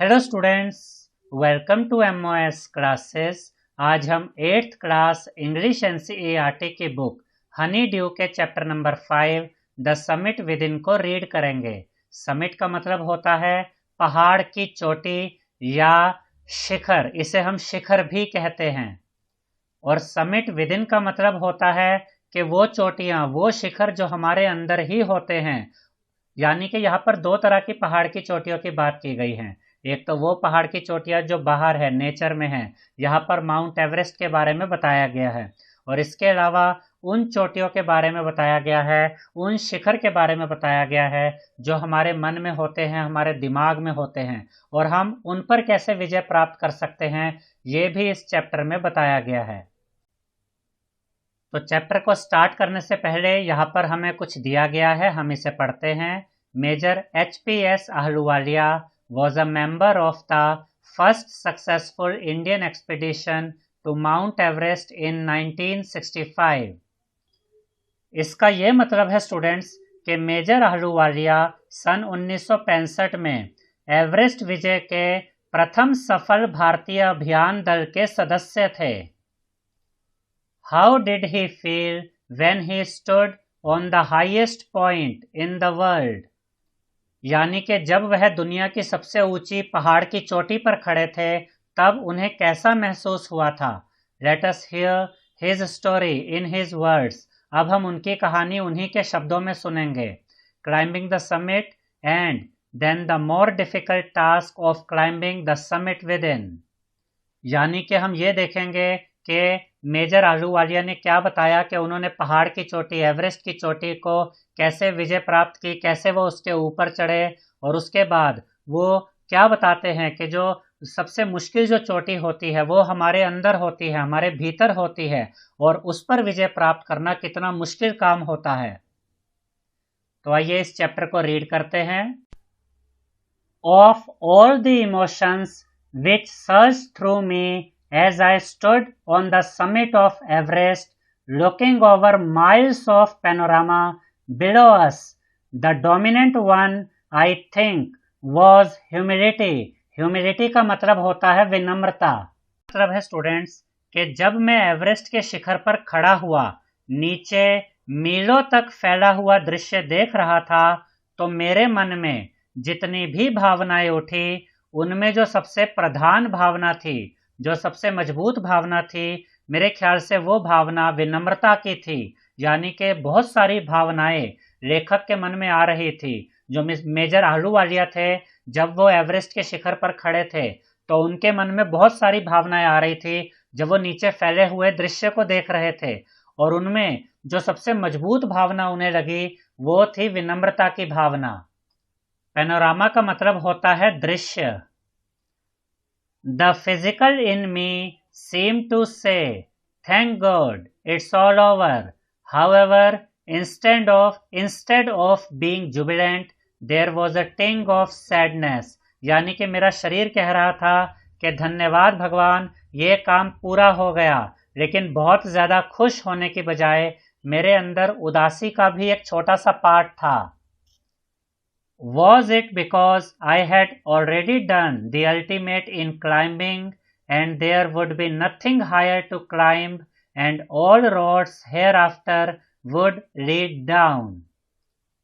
Hello students, welcome to MOS classes. आज हम 8th class English NCERT की book honeydew के chapter number 5 the summit within को read करेंगे। Summit का मतलब होता है पहाड़ की चोटी या शिखर, इसे हम शिखर भी कहते हैं। और समिट विद इन का मतलब होता है कि वो चोटियां, वो शिखर जो हमारे अंदर ही होते हैं। यानी कि यहाँ पर दो तरह की पहाड़ की चोटियों की बात की गई है। एक तो वो पहाड़ की चोटियां जो बाहर है, नेचर में है। यहाँ पर माउंट एवरेस्ट के बारे में बताया गया है। और इसके अलावा उन चोटियों के बारे में बताया गया है, उन शिखर के बारे में बताया गया है जो हमारे मन में होते हैं, हमारे दिमाग में होते हैं, और हम उन पर कैसे विजय प्राप्त कर सकते हैं, ये भी इस चैप्टर में बताया गया है। तो चैप्टर को स्टार्ट करने से पहले यहाँ पर हमें कुछ दिया गया है, हम इसे पढ़ते हैं। Major H P S. Ahluwalia was a member of the first successful Indian expedition to Mount Everest in 1965। इसका ये मतलब है स्टूडेंट्स कि मेजर आहलूवालिया सन 1965 में एवरेस्ट विजय के प्रथम सफल भारतीय अभियान दल के सदस्य थे। How did he feel when he stood on the highest point in the world? यानी कि जब वह दुनिया की सबसे ऊंची पहाड़ की चोटी पर खड़े थे, तब उन्हें कैसा महसूस हुआ था। Let us hear his story in his words। अब हम उनकी कहानी उन्हीं के शब्दों में सुनेंगे। Climbing the summit and then the more difficult task of climbing the summit within। यानी कि हम ये देखेंगे कि मेजर आहलूवालिया ने क्या बताया कि उन्होंने पहाड़ की चोटी, एवरेस्ट की चोटी को कैसे विजय प्राप्त की, कैसे वो उसके ऊपर चढ़े, और उसके बाद वो क्या बताते हैं कि जो सबसे मुश्किल जो चोटी होती है वो हमारे अंदर होती है, हमारे भीतर होती है, और उस पर विजय प्राप्त करना कितना मुश्किल काम होता है। तो आइए इस चैप्टर को रीड करते हैं। Of all the emotions which surged through me as I stood on the summit of Everest, looking over miles of panorama below us, the dominant one, I think, was humility। Humility का मतलब होता है विनम्रता। मतलब है students कि जब मैं एवरेस्ट के शिखर पर खड़ा हुआ, नीचे मीलों तक फैला हुआ दृश्य देख रहा था, तो मेरे मन में जितनी भी भावनाएं उठी, उनमें जो सबसे प्रधान भावना थी, जो सबसे मजबूत भावना थी, मेरे ख्याल से वो भावना विनम्रता की थी। यानी कि बहुत सारी भावनाएं लेखक के मन में आ रही थी। जो मेजर आहलूवालिया थे, जब वो एवरेस्ट के शिखर पर खड़े थे, तो उनके मन में बहुत सारी भावनाएं आ रही थी जब वो नीचे फैले हुए दृश्य को देख रहे थे। और उनमें जो सबसे मजबूत भावना उन्हें लगी, वो थी विनम्रता की भावना। पैनोरामा का मतलब होता है दृश्य। The physical in me seemed to say, thank God, it's all over। However, instead of being jubilant, there was a ting of sadness। यानी कि मेरा शरीर कह रहा था कि धन्यवाद भगवान, ये काम पूरा हो गया। लेकिन बहुत ज्यादा खुश होने की बजाय मेरे अंदर उदासी का भी एक छोटा सा पार्ट था। Was it because I had already done the ultimate in climbing and there would be nothing higher to climb and all roads hereafter would lead down?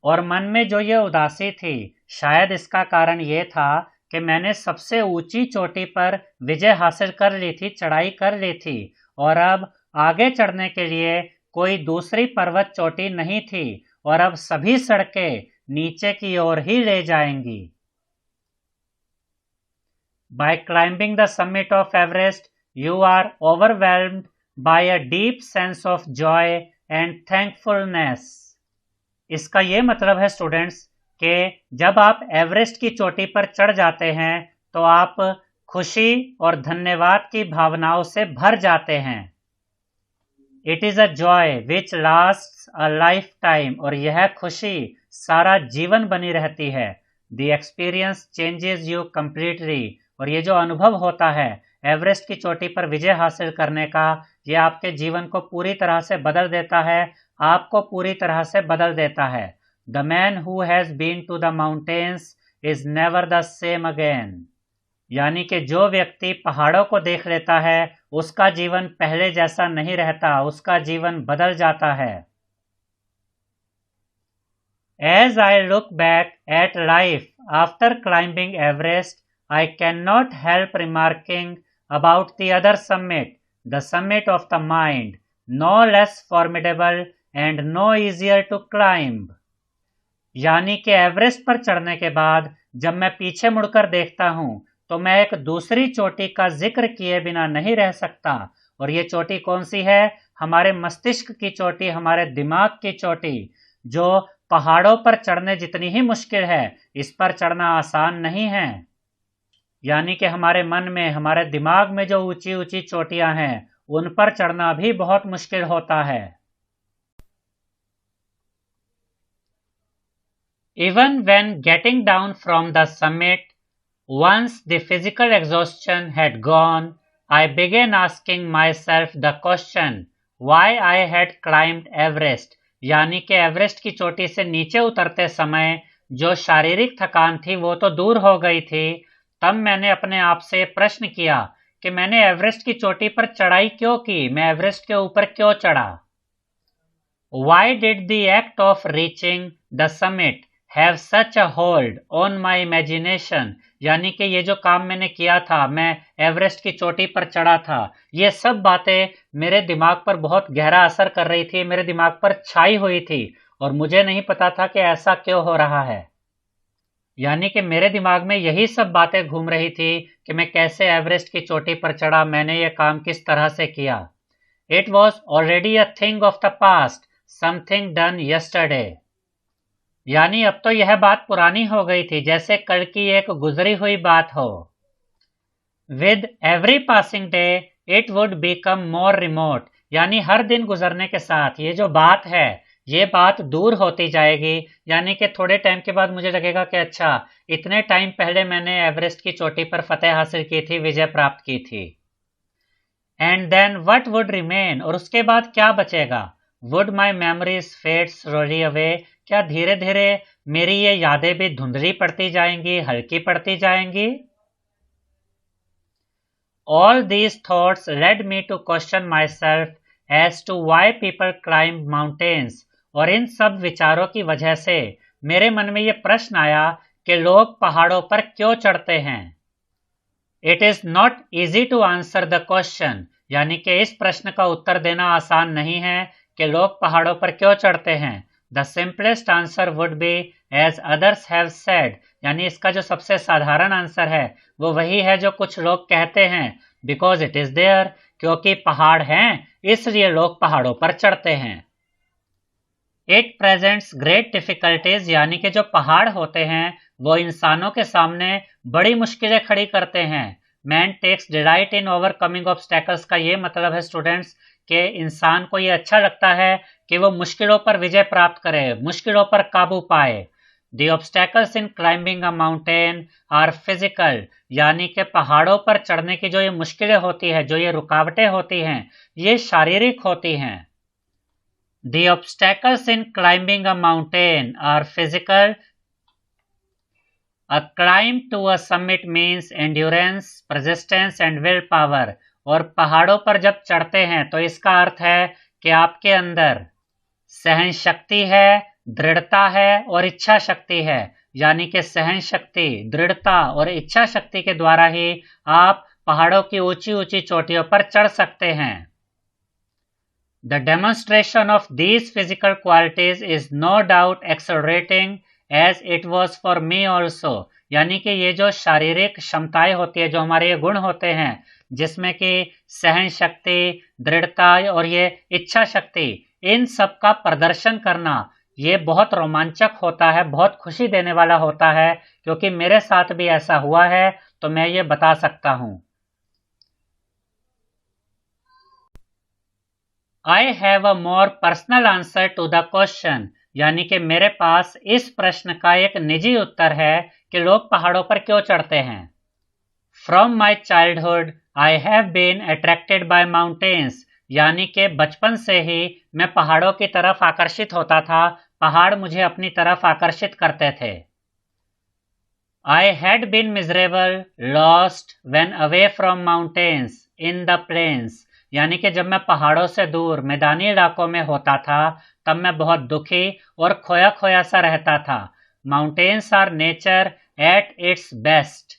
और मन में जो ये उदासी थी, शायद इसका कारण ये था कि मैंने सबसे ऊंची चोटी पर विजय हासिल कर ली थी, चढ़ाई कर ली थी, और अब आगे चढ़ने के लिए कोई दूसरी पर्वत चोटी नहीं थी, और अब सभी सड़कें नीचे की ओर ही ले जाएंगी। By climbing the summit of Everest, you are overwhelmed by a deep sense of joy and thankfulness। इसका ये मतलब है स्टूडेंट्स कि जब आप एवरेस्ट की चोटी पर चढ़ जाते हैं, तो आप खुशी और धन्यवाद की भावनाओं से भर जाते हैं। It is a joy which lasts a lifetime। और यह खुशी सारा जीवन बनी रहती है। The experience changes you completely। और ये जो अनुभव होता है एवरेस्ट की चोटी पर विजय हासिल करने का, ये आपके जीवन को पूरी तरह से बदल देता है, आपको पूरी तरह से बदल देता है। The man who has been to the mountains is never the same again। यानी कि जो व्यक्ति पहाड़ों को देख लेता है उसका जीवन पहले जैसा नहीं रहता, उसका जीवन बदल जाता है। As I look back at life after climbing Everest, I cannot help remarking about the other summit, the summit of the mind, no less formidable and no easier to climb. यानी कि एवरेस्ट पर चढ़ने के बाद जब मैं पीछे मुड़कर देखता हूं तो मैं एक दूसरी चोटी का जिक्र किए बिना नहीं रह सकता। और ये चोटी कौन सी है? हमारे मस्तिष्क की चोटी, हमारे दिमाग की चोटी, जो पहाड़ों पर चढ़ने जितनी ही मुश्किल है, इस पर चढ़ना आसान नहीं है। यानी कि हमारे मन में, हमारे दिमाग में जो ऊंची ऊंची चोटियां हैं, उन पर चढ़ना भी बहुत मुश्किल होता है। Even when getting down from the summit, once the physical exhaustion had gone, I began asking myself the question why I had climbed Everest. यानी कि एवरेस्ट की चोटी से नीचे उतरते समय जो शारीरिक थकान थी वो तो दूर हो गई थी। तब मैंने अपने आप से प्रश्न किया कि मैंने एवरेस्ट की चोटी पर चढ़ाई क्यों की, मैं एवरेस्ट के ऊपर क्यों चढ़ा। Why did the act of reaching the summit have such a hold on my imagination? यानी कि ये जो काम मैंने किया था, मैं एवरेस्ट की चोटी पर चढ़ा था, ये सब बातें मेरे दिमाग पर बहुत गहरा असर कर रही थी, मेरे दिमाग पर छाई हुई थी और मुझे नहीं पता था कि ऐसा क्यों हो रहा है। यानी कि मेरे दिमाग में यही सब बातें घूम रही थी कि मैं कैसे एवरेस्ट की चोटी पर चढ़ा, मैंने ये काम किस तरह से किया। It was already a thing of the past, something done yesterday. यानी अब तो यह बात पुरानी हो गई थी, जैसे कल की एक गुजरी हुई बात हो। With every passing day, it would become more remote. यानी हर दिन गुजरने के साथ ये जो बात है, ये बात दूर होती जाएगी। यानी कि थोड़े टाइम के बाद मुझे लगेगा कि अच्छा, इतने टाइम पहले मैंने एवरेस्ट की चोटी पर फतेह हासिल की थी, विजय प्राप्त की थी। And then what would remain, और उसके बाद क्या बचेगा? Would my memories fade slowly away, क्या धीरे धीरे मेरी ये यादें भी धुंधली पड़ती जाएंगी, हल्की पड़ती जाएंगी? All these thoughts led me to question myself as to why people climb mountains. और इन सब विचारों की वजह से मेरे मन में ये प्रश्न आया कि लोग पहाड़ों पर क्यों चढ़ते हैं। It is not easy to answer the question. यानी कि इस प्रश्न का उत्तर देना आसान नहीं है कि लोग पहाड़ों पर क्यों चढ़ते हैं। The simplest answer would be as others have said. यानी इसका जो सबसे साधारण आंसर है वो वही है जो कुछ लोग कहते हैं, because it is there, क्योंकि पहाड़ हैं इसलिए लोग पहाड़ों पर चढ़ते हैं। It presents great difficulties, यानी कि जो पहाड़ होते हैं वो इंसानों के सामने बड़ी मुश्किलें खड़ी करते हैं। Man takes delight in overcoming obstacles का ये मतलब है स्टूडेंट्स कि इंसान को ये अच्छा लगता है कि वो मुश्किलों पर विजय प्राप्त करे, मुश्किलों पर काबू पाए। The obstacles in climbing a mountain are physical, यानी कि पहाड़ों पर चढ़ने की जो ये मुश्किलें होती है, जो ये रुकावटें होती हैं, ये शारीरिक होती हैं। The obstacles in climbing a mountain are physical. A climb to a summit means endurance, persistence and willpower. और पहाड़ों पर जब चढ़ते हैं तो इसका अर्थ है कि आपके अंदर सहन शक्ति है, दृढ़ता है और इच्छा शक्ति है। यानी कि सहन शक्ति, दृढ़ता और इच्छा शक्ति के द्वारा ही आप पहाड़ों की ऊंची ऊंची चोटियों पर चढ़ सकते हैं। The demonstration of these physical qualities is no doubt exhilarating as it was for me also. यानी कि ये जो शारीरिक क्षमताएं होती है, जो हमारे ये गुण होते हैं, जिसमें कि सहन शक्ति, दृढ़ता और ये इच्छा शक्ति, इन सब का प्रदर्शन करना ये बहुत रोमांचक होता है, बहुत खुशी देने वाला होता है, क्योंकि मेरे साथ भी ऐसा हुआ है तो मैं ये बता सकता हूं। I have a more personal answer to the question. यानी कि मेरे पास इस प्रश्न का एक निजी उत्तर है कि लोग पहाड़ों पर क्यों चढ़ते हैं। From my childhood, I have been attracted by mountains. यानी कि बचपन से ही मैं पहाड़ों की तरफ आकर्षित होता था, पहाड़ मुझे अपनी तरफ आकर्षित करते थे। I had been miserable, lost when away from mountains in the plains. यानी कि जब मैं पहाड़ों से दूर मैदानी इलाकों में होता था तब मैं बहुत दुखी और खोया खोया सा रहता था. Mountains are nature at its best.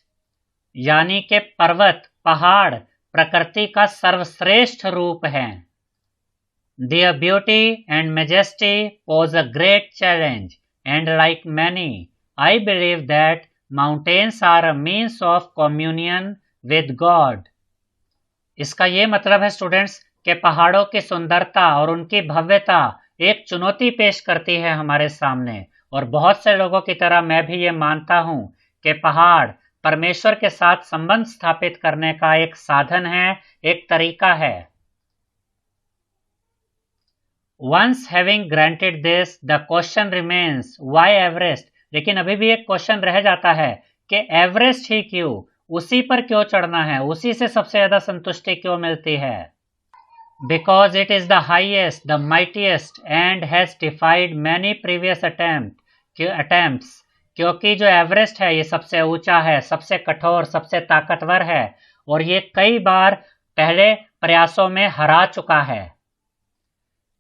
यानी कि पर्वत पहाड़ प्रकृति का सर्वश्रेष्ठ रूप है. Their beauty and majesty pose a great challenge, and like many, I believe that mountains are a means of communion with God. इसका ये मतलब है स्टूडेंट्स कि पहाड़ों की सुंदरता और उनकी भव्यता एक चुनौती पेश करती है हमारे सामने. और बहुत से लोगों की तरह मैं भी ये मानता हूँ कि पहाड़ परमेश्वर के साथ संबंध स्थापित करने का एक साधन है, एक तरीका है. Once having granted this, the question remains why Everest? लेकिन अभी भी एक क्वेश्चन रह जाता है कि एवरेस्ट ही क्यों, उसी पर क्यों चढ़ना है, उसी से सबसे ज्यादा संतुष्टि क्यों मिलती है. Because it is the highest, the mightiest and has defied many previous attempts. क्योंकि जो एवरेस्ट है ये सबसे ऊंचा है, सबसे कठोर, सबसे ताकतवर है और ये कई बार पहले प्रयासों में हरा चुका है.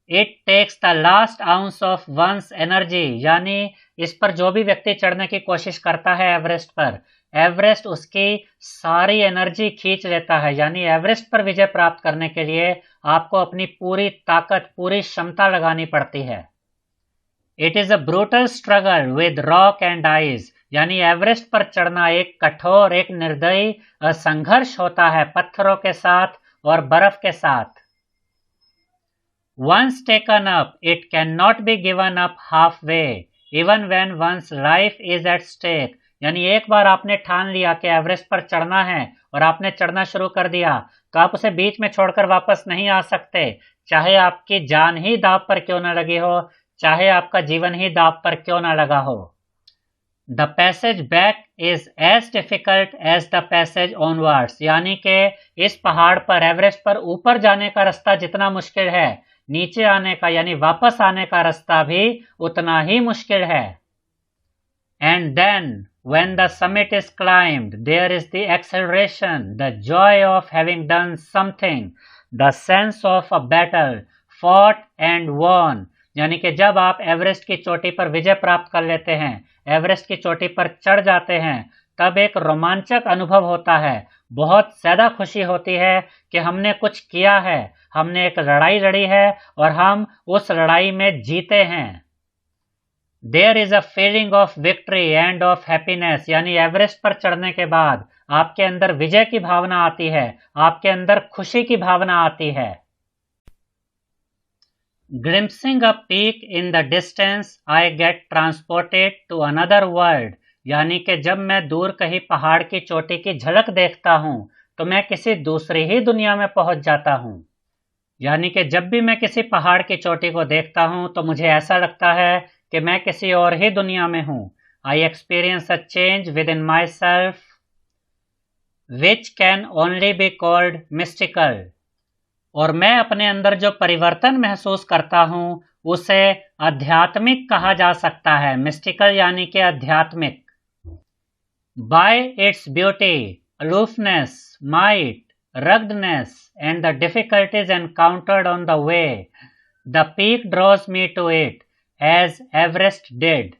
It takes the last ounce of one's energy. यानी इस पर जो भी व्यक्ति चढ़ने की कोशिश करता है एवरेस्ट पर, एवरेस्ट उसकी सारी एनर्जी खींच लेता है. यानी एवरेस्ट पर विजय प्राप्त करने के लिए आपको अपनी पूरी ताकत, पूरी क्षमता लगानी पड़ती है. It is a brutal struggle with rock and ice. यानी एवरेस्ट पर चढ़ना एक कठोर, एक निर्दयी संघर्ष होता है पत्थरों के साथ और बर्फ के साथ. Once taken up, it cannot be given up halfway, even when one's life is at stake. यानी एक बार आपने ठान लिया कि एवरेस्ट पर चढ़ना है और आपने चढ़ना शुरू कर दिया तो आप उसे बीच में छोड़कर वापस नहीं आ सकते, चाहे आपकी जान ही दांव पर क्यों न लगी हो, चाहे आपका जीवन ही दांव पर क्यों न लगा हो. The passage back is as difficult as the passage onwards. यानी कि इस पहाड़ पर, एवरेस्ट पर ऊपर जाने का रास्ता जितना मुश्किल है, नीचे आने का यानी वापस आने का रास्ता भी उतना ही मुश्किल है. And then when the summit is climbed, there is the acceleration, the joy of having done something, the sense of a battle fought and won. यानी कि जब आप एवरेस्ट की चोटी पर विजय प्राप्त कर लेते हैं, एवरेस्ट की चोटी पर चढ़ जाते हैं, तब एक रोमांचक अनुभव होता है. बहुत ज्यादा खुशी होती है कि हमने कुछ किया है, हमने एक लड़ाई लड़ी है और हम उस लड़ाई में जीते हैं. There is a feeling of victory and of happiness. यानी एवरेस्ट पर चढ़ने के बाद आपके अंदर विजय की भावना आती है, आपके अंदर खुशी की भावना आती है. Glimpsing a peak in the distance, I get transported to another world. यानी कि जब मैं दूर कहीं पहाड़ की चोटी की झलक देखता हूं तो मैं किसी दूसरी ही दुनिया में पहुंच जाता हूं. यानी कि जब भी मैं किसी पहाड़ की चोटी को देखता हूं तो मुझे ऐसा लगता है कि मैं किसी और ही दुनिया में हूं. I experience a change within myself which can only be called mystical. और मैं अपने अंदर जो परिवर्तन महसूस करता हूं उसे आध्यात्मिक कहा जा सकता है. मिस्टिकल यानी कि आध्यात्मिक. By its beauty, aloofness, might, ruggedness and the difficulties encountered on the way, the peak draws me to it as Everest did.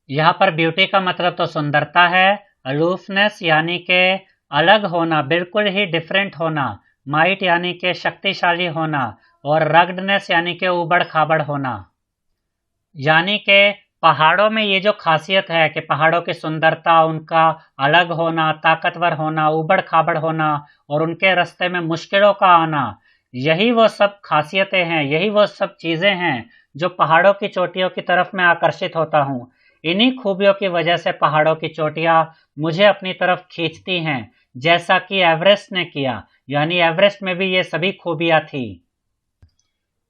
यहाँ पर ब्यूटी का मतलब तो सुंदरता है, अलोफनेस यानी कि अलग होना, बिल्कुल ही डिफरेंट होना, माइट यानी कि शक्तिशाली होना और रग्डनेस यानी कि उबड़ खाबड़ होना. यानी कि पहाड़ों में ये जो खासियत है कि पहाड़ों की सुंदरता, उनका अलग होना, ताकतवर होना, उबड़ खाबड़ होना और उनके रास्ते में मुश्किलों का आना, यही वो सब खासियतें हैं, यही वो सब चीज़ें हैं जो पहाड़ों की चोटियों की तरफ मैं आकर्षित होता हूँ. इन्हीं खूबियों की वजह से पहाड़ों की चोटियाँ मुझे अपनी तरफ खींचती हैं, जैसा कि एवरेस्ट ने किया. यानी एवरेस्ट में भी ये सभी खूबियाँ थी.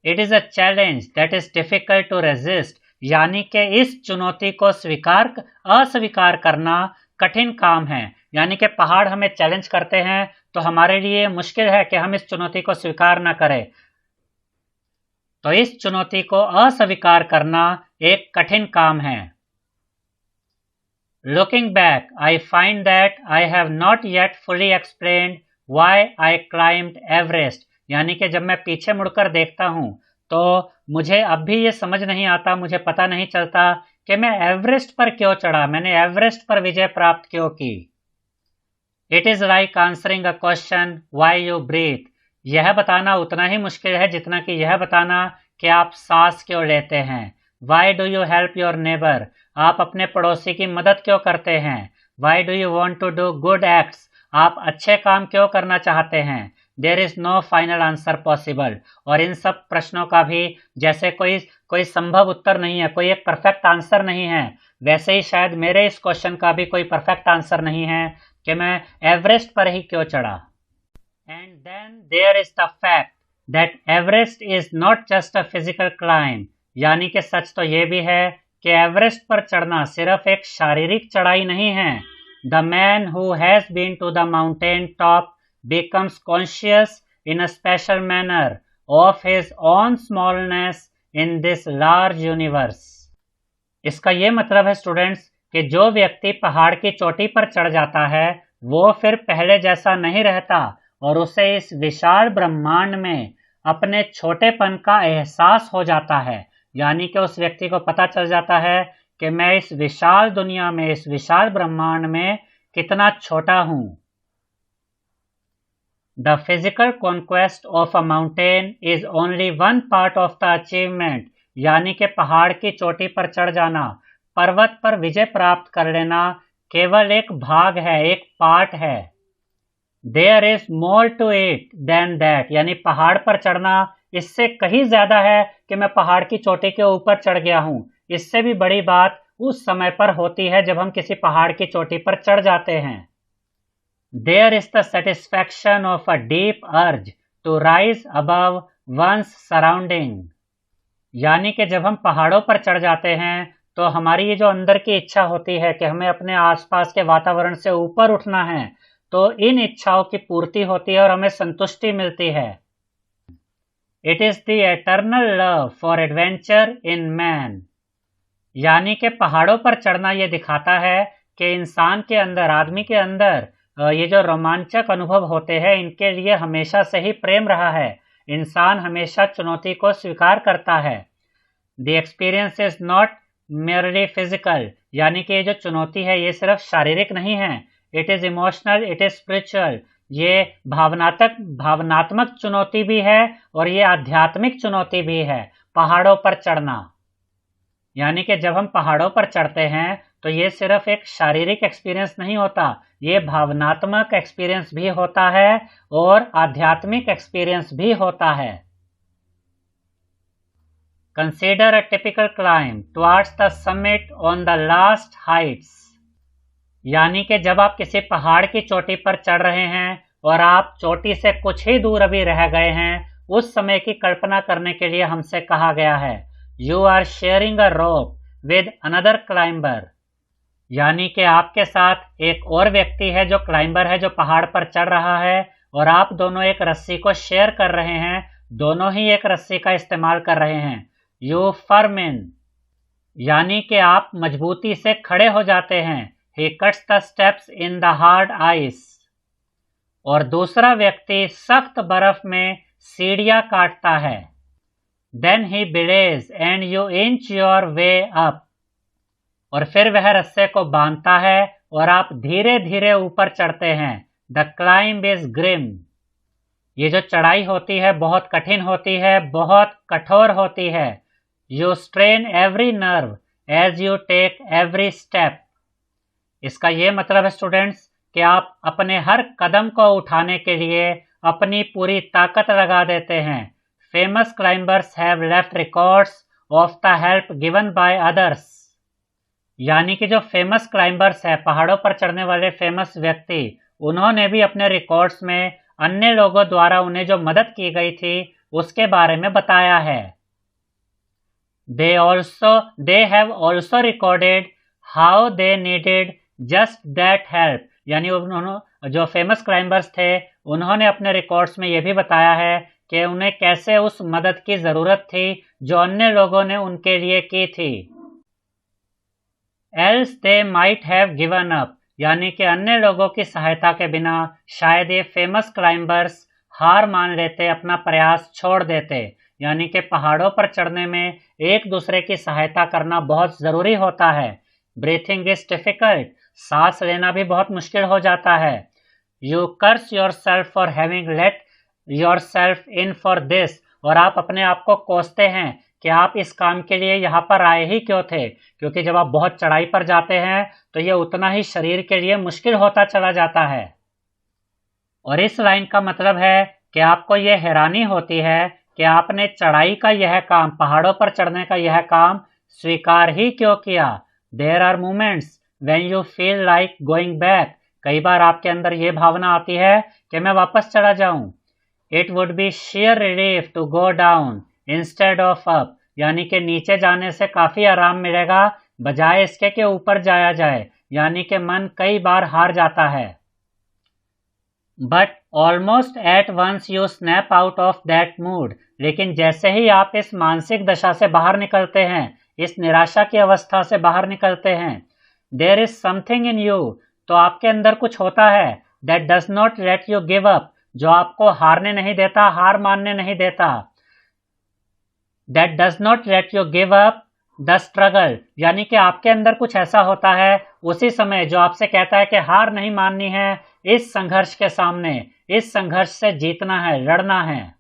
It is a challenge that is difficult to resist. यानी कि इस चुनौती को अस्वीकार करना कठिन काम है. यानी कि पहाड़ हमें चैलेंज करते हैं तो हमारे लिए मुश्किल है कि हम इस चुनौती को स्वीकार न करें. तो इस चुनौती को अस्वीकार करना एक कठिन काम है. Looking back, I find that I have not yet fully explained why I climbed Everest. यानी कि जब मैं पीछे मुड़कर देखता हूँ तो मुझे अब भी ये समझ नहीं आता, मुझे पता नहीं चलता कि मैं एवरेस्ट पर क्यों चढ़ा, मैंने एवरेस्ट पर विजय प्राप्त क्यों की। It is like answering a question why you breathe. यह बताना उतना ही मुश्किल है जितना कि यह बताना कि आप सांस क्यों लेते हैं। Why do you help your neighbour, आप अपने पड़ोसी की मदद क्यों करते हैं। Why do you want to do good acts, आप अच्छे काम क्यों करना चाहते हैं। There is no final answer possible, और इन सब प्रश्नों का भी जैसे कोई संभव उत्तर नहीं है, कोई एक परफेक्ट आंसर नहीं है, वैसे ही शायद मेरे इस क्वेश्चन का भी कोई परफेक्ट आंसर नहीं है कि मैं एवरेस्ट पर ही क्यों चढ़ा। And then there is the fact that Everest is not just a physical climb, यानी कि सच तो ये भी है कि एवरेस्ट पर चढ़ना सिर्फ एक शारीरिक चढ़ाई नहीं है। The man who has been to the mountain top becomes conscious in a special manner of his own smallness in this large universe. इसका ये मतलब है स्टूडेंट्स कि जो व्यक्ति पहाड़ की चोटी पर चढ़ जाता है वो फिर पहले जैसा नहीं रहता और उसे इस विशाल ब्रह्मांड में अपने छोटेपन का एहसास हो जाता है। यानी कि उस व्यक्ति को पता चल जाता है कि मैं इस विशाल दुनिया में, इस विशाल ब्रह्मांड में कितना छोटा हूं। The physical conquest of a mountain is only one part of the achievement, यानी कि पहाड़ की चोटी पर चढ़ जाना, पर्वत पर विजय प्राप्त कर लेना केवल एक भाग है, एक पार्ट है। There is more to it than that, यानी पहाड़ पर चढ़ना इससे कहीं ज्यादा है कि मैं पहाड़ की चोटी के ऊपर चढ़ गया हूं। इससे भी बड़ी बात उस समय पर होती है जब हम किसी पहाड़ की चोटी पर चढ़ जाते हैं। There is the satisfaction of a deep urge to rise above one's surrounding, यानी कि जब हम पहाड़ों पर चढ़ जाते हैं तो हमारी ये जो अंदर की इच्छा होती है कि हमें अपने आसपास के वातावरण से ऊपर उठना है, तो इन इच्छाओं की पूर्ति होती है और हमें संतुष्टि मिलती है। It is the eternal love for adventure in man, यानी कि पहाड़ों पर चढ़ना ये दिखाता है कि इंसान के अंदर, आदमी के अंदर ये जो रोमांचक अनुभव होते हैं इनके लिए हमेशा से ही प्रेम रहा है। इंसान हमेशा चुनौती को स्वीकार करता है। The experience is not merely physical, यानी कि ये जो चुनौती है ये सिर्फ शारीरिक नहीं है। It is emotional, it is spiritual, ये भावनात्मक चुनौती भी है और ये आध्यात्मिक चुनौती भी है। पहाड़ों पर चढ़ना, यानी कि जब हम पहाड़ों पर चढ़ते हैं तो ये सिर्फ एक शारीरिक एक्सपीरियंस नहीं होता, ये भावनात्मक एक्सपीरियंस भी होता है और आध्यात्मिक एक्सपीरियंस भी होता है। Consider a typical climb towards the summit on the last Heights, यानी कि जब आप किसी पहाड़ की चोटी पर चढ़ रहे हैं और आप चोटी से कुछ ही दूर अभी रह गए हैं, उस समय की कल्पना करने के लिए हमसे कहा गया है you are sharing a rope with another climber, यानी कि आपके साथ एक और व्यक्ति है जो क्लाइंबर है, जो पहाड़ पर चढ़ रहा है और आप दोनों एक रस्सी को शेयर कर रहे हैं, दोनों ही एक रस्सी का इस्तेमाल कर रहे हैं। यू फर्मिन, यानी कि आप मजबूती से खड़े हो जाते हैं। He cuts the steps in the hard ice, और दूसरा व्यक्ति सख्त बर्फ में सीढ़ियां काटता है। Then he belays and you inch your way up, और फिर वह रस्से को बांधता है और आप धीरे धीरे ऊपर चढ़ते हैं। द क्लाइंब इज ग्रिम, ये जो चढ़ाई होती है बहुत कठिन होती है, बहुत कठोर होती है। You strain every nerve as you take every step, इसका ये मतलब है स्टूडेंट्स कि आप अपने हर कदम को उठाने के लिए अपनी पूरी ताकत लगा देते हैं। Famous climbers have left records of the help given by others, यानी कि जो फेमस क्लाइंबर्स है, पहाड़ों पर चढ़ने वाले फेमस व्यक्ति, उन्होंने भी अपने रिकॉर्ड्स में अन्य लोगों द्वारा उन्हें जो मदद की गई थी उसके बारे में बताया है। They have also recorded how they needed just that help, यानी उन्होंने जो फेमस क्लाइंबर्स थे उन्होंने अपने रिकॉर्ड्स में यह भी बताया है कि उन्हें कैसे उस मदद की जरूरत थी जो अन्य लोगों ने उनके लिए की थी। Else they might have given up, यानी कि अन्य लोगों की सहायता के बिना शायद ये फेमस क्लाइंबर्स हार मान लेते, अपना प्रयास छोड़ देते। यानी कि पहाड़ों पर चढ़ने में एक दूसरे की सहायता करना बहुत ज़रूरी होता है। ब्रीथिंग इज डिफिकल्ट, सांस लेना भी बहुत मुश्किल हो जाता है। You curse yourself for having let yourself in for this, और आप अपने आप को कोसते हैं कि आप इस काम के लिए यहाँ पर आए ही क्यों थे, क्योंकि जब आप बहुत चढ़ाई पर जाते हैं तो ये उतना ही शरीर के लिए मुश्किल होता चला जाता है। और इस लाइन का मतलब है कि आपको ये हैरानी होती है कि आपने चढ़ाई का यह काम, पहाड़ों पर चढ़ने का यह काम स्वीकार ही क्यों किया। There are moments when you feel like going back, कई बार आपके अंदर ये भावना आती है कि मैं वापस चला जाऊं। It would be sheer relief to go down instead of up, यानी कि नीचे जाने से काफी आराम मिलेगा बजाय इसके कि ऊपर जाया जाए, यानी कि मन कई बार हार जाता है। But almost at once you snap out of that mood, लेकिन जैसे ही आप इस मानसिक दशा से बाहर निकलते हैं, इस निराशा की अवस्था से बाहर निकलते हैं, there is something in you, तो आपके अंदर कुछ होता है that does not let you give up, जो आपको हारने नहीं देता, हार मानने नहीं देता। That does not let you give up the struggle, यानी कि आपके अंदर कुछ ऐसा होता है उसी समय जो आपसे कहता है कि हार नहीं माननी है, इस संघर्ष के सामने, इस संघर्ष से जीतना है, लड़ना है।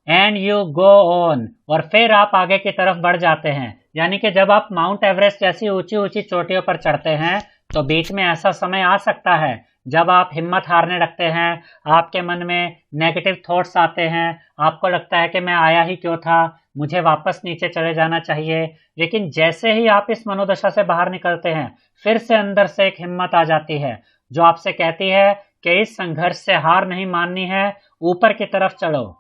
एंड यू गो ऑन, और फिर आप आगे की तरफ बढ़ जाते हैं। यानी कि जब आप माउंट एवरेस्ट जैसी ऊंची ऊंची चोटियों पर चढ़ते हैं तो बीच में ऐसा समय आ सकता है जब आप हिम्मत हारने लगते हैं, आपके मन में नेगेटिव थॉट्स आते हैं, आपको लगता है कि मैं आया ही क्यों था, मुझे वापस नीचे चले जाना चाहिए। लेकिन जैसे ही आप इस मनोदशा से बाहर निकलते हैं, फिर से अंदर से एक हिम्मत आ जाती है जो आपसे कहती है कि इस संघर्ष से हार नहीं माननी है, ऊपर की तरफ चलो।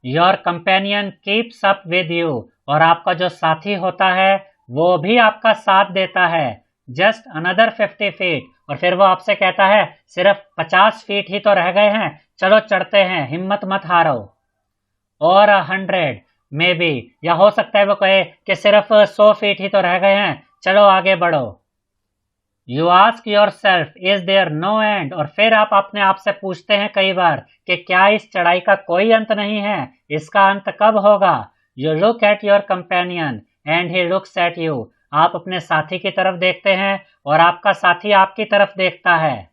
Your companion keeps up with you, और आपका जो साथी होता है वो भी आपका साथ देता है। जस्ट अनदर 50 फीट, और फिर वो आपसे कहता है सिर्फ 50 फीट ही तो रह गए हैं, चलो चढ़ते हैं, हिम्मत मत हारो। और 100 मे बी, या हो सकता है वो कहे कि सिर्फ 100 फीट ही तो रह गए हैं, चलो आगे बढ़ो। You ask yourself is there no end, और फिर आप अपने आप से पूछते हैं कई बार कि क्या इस चढ़ाई का कोई अंत नहीं है, इसका अंत कब होगा। You look at your companion and he looks at you, आप अपने साथी की तरफ देखते हैं और आपका साथी आपकी तरफ देखता है।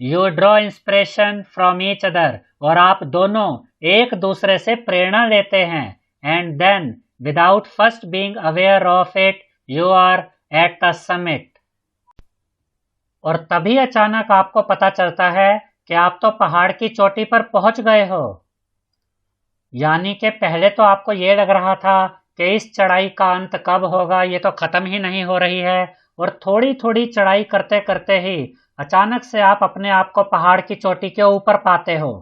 You draw inspiration from each other, और आप दोनों एक दूसरे से प्रेरणा लेते हैं। And then without first being aware of it you are at the summit, और तभी अचानक आपको पता चलता है कि आप तो पहाड़ की चोटी पर पहुंच गए हो। यानी कि पहले तो आपको ये लग रहा था कि इस चढ़ाई का अंत कब होगा, ये तो खत्म ही नहीं हो रही है, और थोड़ी थोड़ी चढ़ाई करते करते ही अचानक से आप अपने आप को पहाड़ की चोटी के ऊपर पाते हो।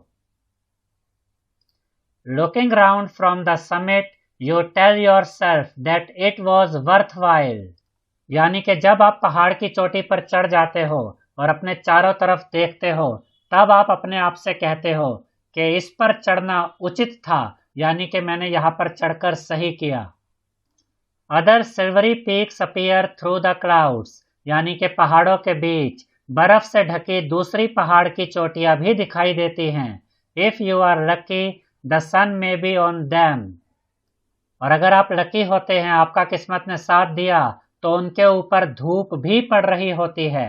Looking round from the summit you tell yourself that it was worthwhile, यानी कि जब आप पहाड़ की चोटी पर चढ़ जाते हो और अपने चारों तरफ देखते हो, तब आप अपने आप से कहते हो कि इस पर चढ़ना उचित था, यानी कि मैंने यहाँ पर चढ़कर सही किया। Other silvery peaks appear through the clouds, यानी कि पहाड़ों के बीच बर्फ से ढकी दूसरी पहाड़ की चोटियां भी दिखाई देती हैं। If you are lucky the sun may be on them, और अगर आप लकी होते हैं, आपका किस्मत ने साथ दिया, तो उनके ऊपर धूप भी पड़ रही होती है।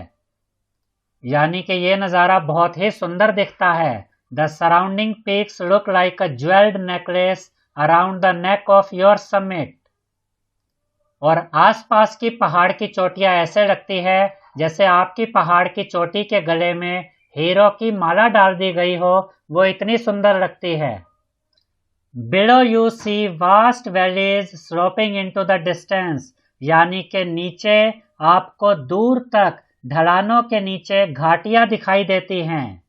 यानी कि ये नज़ारा बहुत ही सुंदर दिखता है। The surrounding peaks look like a jewelled necklace around the neck of your summit, और आसपास की पहाड़ की चोटियां ऐसे लगती है जैसे आपकी पहाड़ की चोटी के गले में हीरो की माला डाल दी गई हो, वो इतनी सुंदर लगती है। Below you see vast valleys sloping into the distance, यानी कि नीचे आपको दूर तक ढलानों के नीचे घाटियां दिखाई देती हैं।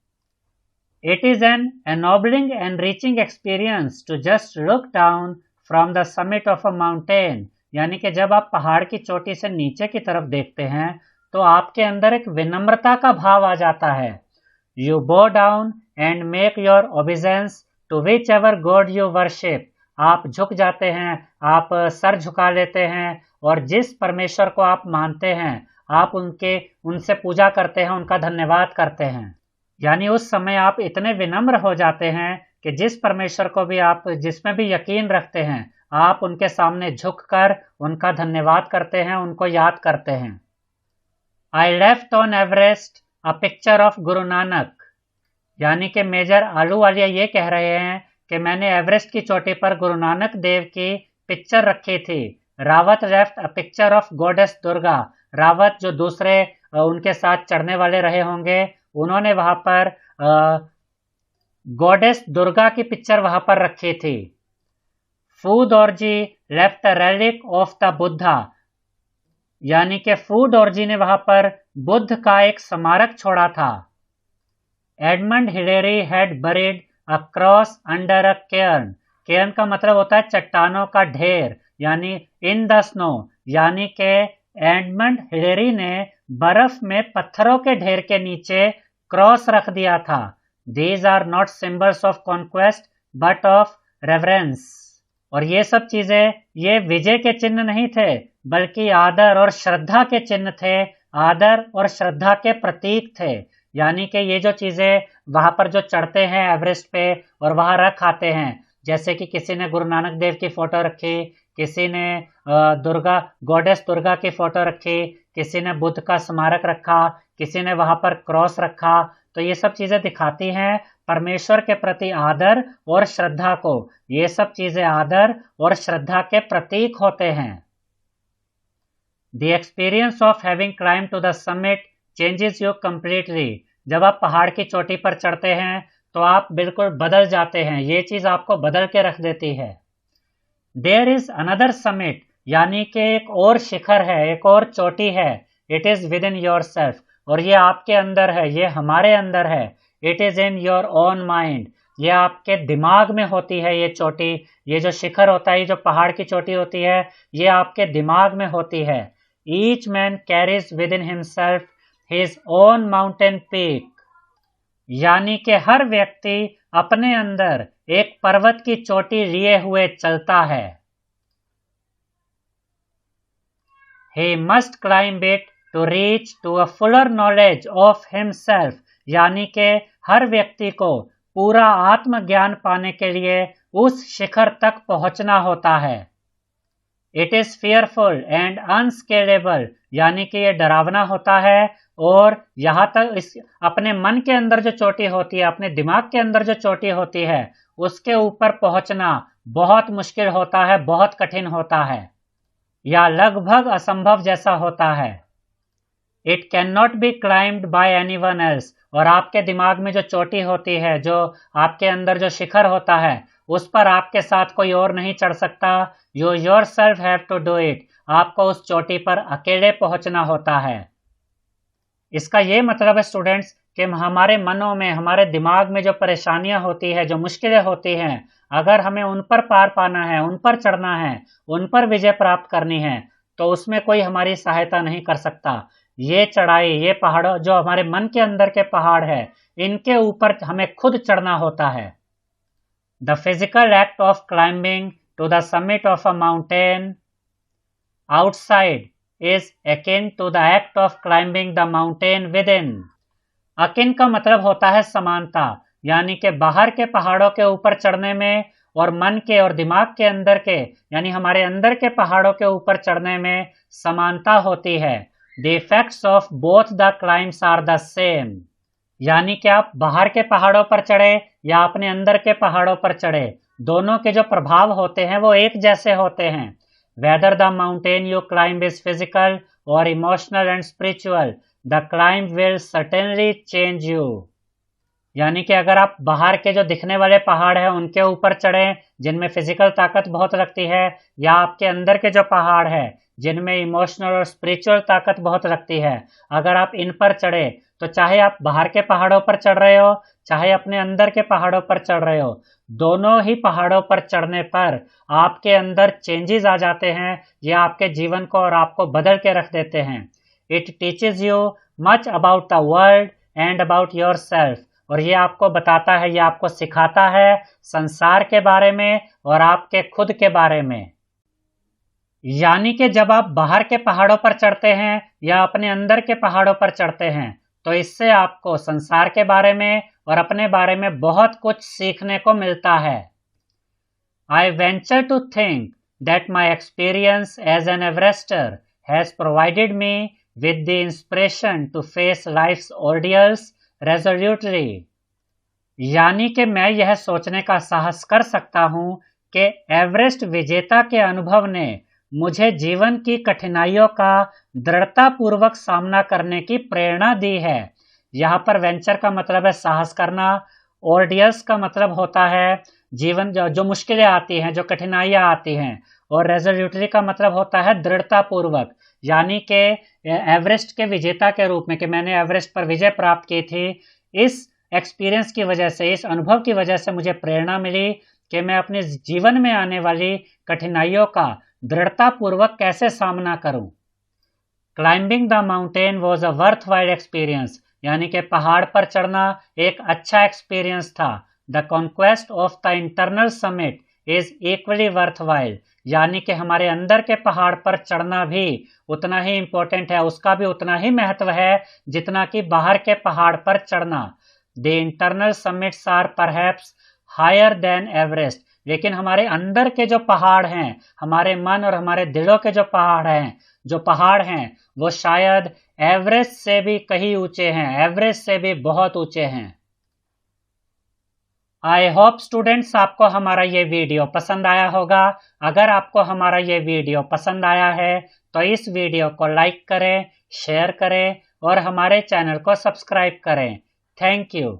It is an ennobling and reaching experience to just look down from the summit of a mountain, यानी कि जब आप पहाड़ की चोटी से नीचे की तरफ देखते हैं तो आपके अंदर एक विनम्रता का भाव आ जाता है। You bow down and make your obeisance to whichever god you worship, आप झुक जाते हैं, आप सर झुका लेते हैं और जिस परमेश्वर को आप मानते हैं आप उनसे पूजा करते हैं, उनका धन्यवाद करते हैं। यानी उस समय आप इतने विनम्र हो जाते हैं कि जिस परमेश्वर को भी आप जिसमें भी यकीन रखते हैं आप उनके सामने झुककर उनका धन्यवाद करते हैं, उनको याद करते हैं। I left on Everest a picture of Guru Nanak, यानी कि मेजर आलूवालिया ये कह रहे हैं कि मैंने एवरेस्ट की चोटी पर गुरु नानक देव की पिक्चर रखी थी। Rawat left a picture of goddess Durga, Rawat जो दूसरे उनके साथ चढ़ने वाले रहे होंगे उन्होंने वहां पर गॉडेस दुर्गा की पिक्चर वहां पर रखी थी। Phu Dorji left a relic of the Buddha, यानी कि फू दौरजी ने वहां पर बुद्ध का एक स्मारक छोड़ा था। Edmund Hillary had buried a cross under a Cairn, Cairn का मतलब होता है चट्टानों का ढेर, यानी इन द स्नो, यानी कि एडमंड हिलेरी ने बर्फ में पत्थरों के ढेर के नीचे क्रॉस रख दिया था। These are not symbols of conquest but of reverence, और ये सब चीजें ये विजय के चिन्ह नहीं थे बल्कि आदर और श्रद्धा के चिन्ह थे, आदर और श्रद्धा के प्रतीक थे। यानी कि ये जो चीजें वहां पर जो चढ़ते हैं एवरेस्ट पे और वहां रख आते हैं, जैसे कि किसी ने गुरु नानक देव की फोटो रखी, किसी ने दुर्गा गॉडेस दुर्गा की फोटो रखी, किसी ने बुद्ध का स्मारक रखा, किसी ने वहां पर क्रॉस रखा, तो ये सब चीजें दिखाती हैं परमेश्वर के प्रति आदर और श्रद्धा को। ये सब चीजें आदर और श्रद्धा के प्रतीक होते हैं। The experience of having climbed to the summit changes you completely. जब आप पहाड़ की चोटी पर चढ़ते हैं तो आप बिल्कुल बदल जाते हैं, ये चीज आपको बदल के रख देती है। There is another summit, यानी कि एक और शिखर है, एक और चोटी है। It is within yourself, और ये आपके अंदर है, ये हमारे अंदर है। It is in your own mind, ये आपके दिमाग में होती है ये चोटी, ये जो शिखर होता है, ये जो पहाड़ की चोटी होती है, ये आपके दिमाग में होती है। Each man carries within himself his own mountain peak, यानी कि हर व्यक्ति अपने अंदर एक पर्वत की चोटी लिए हुए चलता है। He must climb it to reach to a fuller knowledge of himself, यानी कि हर व्यक्ति को पूरा आत्मज्ञान पाने के लिए उस शिखर तक पहुंचना होता है। It is fearful and unscalable, यानी कि ये डरावना होता है और यहाँ तक अपने मन के अंदर जो चोटी होती है, अपने दिमाग के अंदर जो चोटी होती है, उसके ऊपर पहुंचना बहुत मुश्किल होता है, बहुत कठिन होता है या लगभग असंभव जैसा होता है। It cannot be climbed by anyone else, और आपके दिमाग में जो चोटी होती है, जो आपके अंदर जो शिखर होता है, उस पर आपके साथ कोई और नहीं चढ़ सकता। You yourself have to do it, आपको उस चोटी पर अकेले पहुंचना होता है। इसका ये मतलब है स्टूडेंट्स कि हमारे मनों में, हमारे दिमाग में जो परेशानियां होती है, जो मुश्किलें होती हैं, अगर हमें उन पर पार पाना है, उन पर चढ़ना है, उन पर विजय प्राप्त करनी है, तो उसमें कोई हमारी सहायता नहीं कर सकता। ये चढ़ाई, ये पहाड़ जो हमारे मन के अंदर के पहाड़ है, इनके ऊपर हमें खुद चढ़ना होता है। The physical act of climbing to the summit of a mountain outside is akin to the act of climbing the mountain within. Akin का मतलब होता है समानता, यानी कि बाहर के पहाड़ों के ऊपर चढ़ने में और मन के और दिमाग के अंदर के, यानी हमारे अंदर के पहाड़ों के ऊपर चढ़ने में समानता होती है। The effects of both the climbs are the same, यानी कि आप बाहर के पहाड़ों पर चढ़े या अपने अंदर के पहाड़ों पर चढ़े, दोनों के जो प्रभाव होते हैं वो एक जैसे होते हैं। Whether the mountain you climb is physical और emotional and spiritual, the climb will certainly change you, यानी कि अगर आप बाहर के जो दिखने वाले पहाड़ हैं उनके ऊपर चढ़े जिनमें फिजिकल ताकत बहुत लगती है, या आपके अंदर के जो पहाड़ है जिनमें इमोशनल और स्पिरिचुअल ताकत बहुत लगती है, अगर आप इन पर चढ़े तो चाहे आप बाहर के पहाड़ों पर चढ़ रहे हो, चाहे अपने अंदर के पहाड़ों पर चढ़ रहे हो, दोनों ही पहाड़ों पर चढ़ने पर आपके अंदर चेंजेस आ जाते हैं। ये आपके जीवन को और आपको बदल के रख देते हैं। It teaches you much about the world and about your self, और ये आपको बताता है, ये आपको सिखाता है संसार के बारे में और आपके खुद के बारे में। यानी कि जब आप बाहर के पहाड़ों पर चढ़ते हैं या अपने अंदर के पहाड़ों पर चढ़ते हैं तो इससे आपको संसार के बारे में और अपने बारे में बहुत कुछ सीखने को मिलता है। I venture to think that my experience as an Everester has provided me with the inspiration to face life's ordeals resolutely. यानी कि मैं यह सोचने का साहस कर सकता हूं कि एवरेस्ट विजेता के अनुभव ने मुझे जीवन की कठिनाइयों का दृढ़तापूर्वक सामना करने की प्रेरणा दी है। यहाँ पर वेंचर का मतलब है साहस करना, ऑर्डियल्स का मतलब होता है जीवन जो मुश्किलें आती हैं, जो कठिनाइयाँ आती हैं, और रेजोल्यूटरी का मतलब होता है दृढ़तापूर्वक। यानी कि एवरेस्ट के विजेता के रूप में कि मैंने एवरेस्ट पर विजय प्राप्त की थी, इस एक्सपीरियंस की वजह से, इस अनुभव की वजह से मुझे प्रेरणा मिली कि मैं अपने जीवन में आने वाली कठिनाइयों का दृढ़तापूर्वक कैसे सामना करूं। Climbing the mountain was a worthwhile experience, यानी कि पहाड़ पर चढ़ना एक अच्छा एक्सपीरियंस था। The conquest of the internal summit is equally worthwhile, यानी कि हमारे अंदर के पहाड़ पर चढ़ना भी उतना ही इम्पोर्टेंट है, उसका भी उतना ही महत्व है जितना कि बाहर के पहाड़ पर चढ़ना। The internal summits are perhaps higher than Everest, लेकिन हमारे अंदर के जो पहाड़ हैं, हमारे मन और हमारे दिलों के जो पहाड़ हैं वो शायद एवरेस्ट से भी कहीं ऊंचे हैं, एवरेस्ट से भी बहुत ऊंचे हैं। आई होप स्टूडेंट्स आपको हमारा ये वीडियो पसंद आया होगा। अगर आपको हमारा ये वीडियो पसंद आया है तो इस वीडियो को लाइक करें, शेयर करें और हमारे चैनल को सब्सक्राइब करें। Thank you.